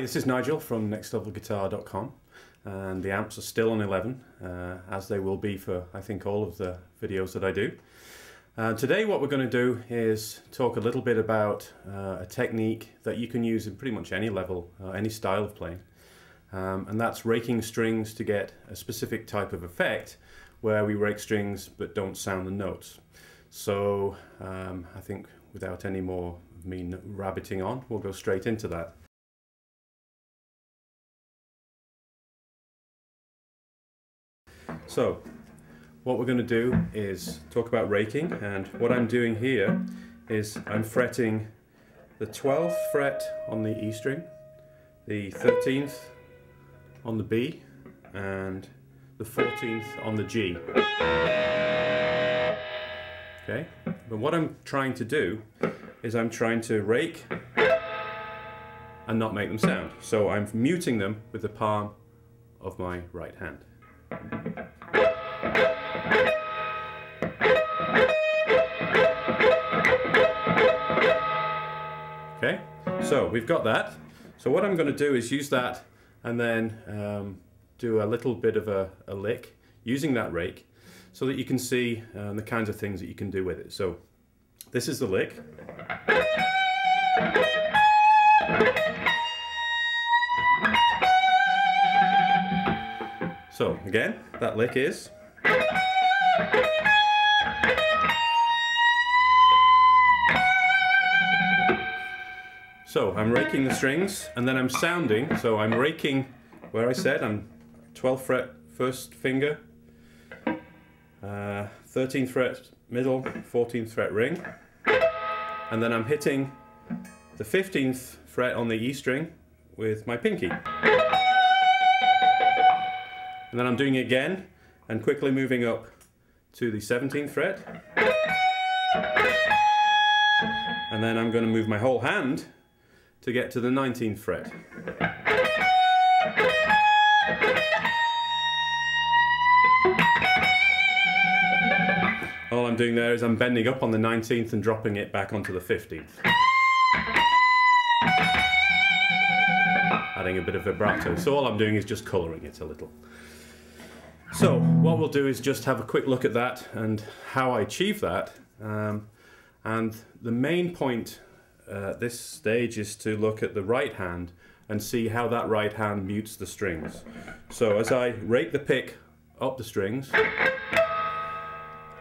this is Nigel from nextlevelguitar.com, and the amps are still on 11, as they will be for I think all of the videos that I do. Today what we're going to do is talk a little bit about a technique that you can use in pretty much any level, any style of playing, and that's raking strings to get a specific type of effect where we rake strings but don't sound the notes. So I think without any more of me rabbiting on, we'll go straight into that. So what we're going to do is talk about raking, and what I'm doing here is I'm fretting the 12th fret on the E string, the 13th on the B, and the 14th on the G. Okay, but what I'm trying to do is I'm trying to rake and not make them sound. So I'm muting them with the palm of my right hand. Okay, so we've got that. So what I'm going to do is use that and then do a little bit of a lick using that rake so that you can see the kinds of things that you can do with it. So this is the lick. So again, that lick is. So I'm raking the strings and then I'm sounding, so I'm raking where I said I'm 12th fret first finger, 13th fret middle, 14th fret ring, and then I'm hitting the 15th fret on the E string with my pinky. And then I'm doing it again and quickly moving up to the 17th fret. And then I'm going to move my whole hand to get to the 19th fret. All I'm doing there is I'm bending up on the 19th and dropping it back onto the 15th. Adding a bit of vibrato. So all I'm doing is just colouring it a little. So what we'll do is just have a quick look at that and how I achieve that. And the main point at this stage is to look at the right hand and see how that right hand mutes the strings. So as I rake the pick up the strings,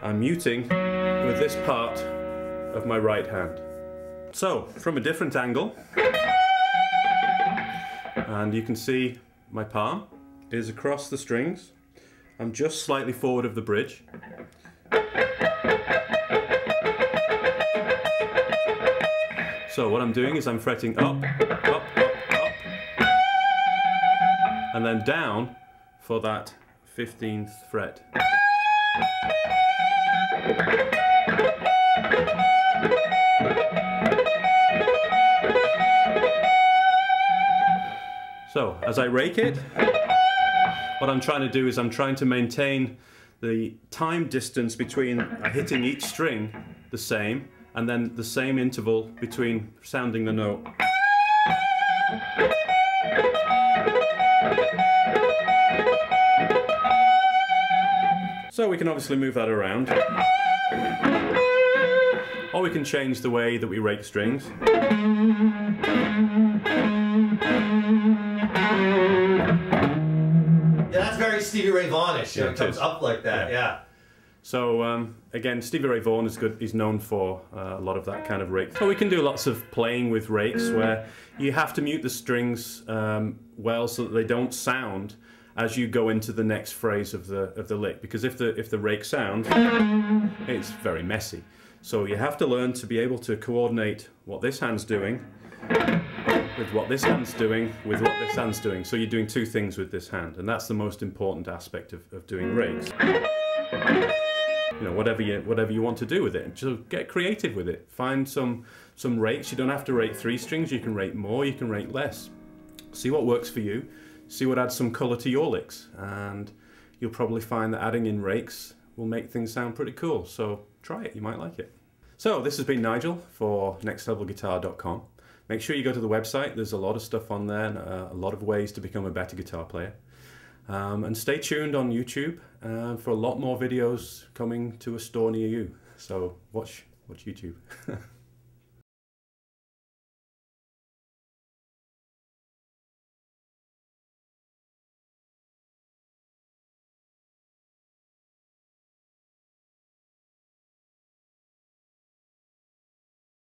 I'm muting with this part of my right hand. So from a different angle, and you can see my palm is across the strings. I'm just slightly forward of the bridge. So what I'm doing is I'm fretting up, up, up, up, and then down for that 15th fret. So as I rake it, what I'm trying to do is I'm trying to maintain the time distance between hitting each string the same, and then the same interval between sounding the note. So we can obviously move that around, or we can change the way that we rake strings. Stevie Ray Vaughan-ish, it comes up like that, yeah. So again, Stevie Ray Vaughan is known for a lot of that kind of rake. So we can do lots of playing with rakes where you have to mute the strings well so that they don't sound as you go into the next phrase of the lick, because if the rake sounds, it's very messy. So you have to learn to be able to coordinate what this hand's doing with what this hand's doing, with what this hand's doing. So you're doing two things with this hand, and that's the most important aspect of doing rakes. You know, whatever you want to do with it, just get creative with it. Find some rakes. You don't have to rake 3 strings, you can rake more, you can rake less. See what works for you, see what adds some colour to your licks, and you'll probably find that adding in rakes will make things sound pretty cool. So try it, you might like it. So this has been Nigel for nextlevelguitar.com. make sure you go to the website. There's a lot of stuff on there, and a lot of ways to become a better guitar player. And stay tuned on YouTube for a lot more videos coming to a store near you. So watch YouTube.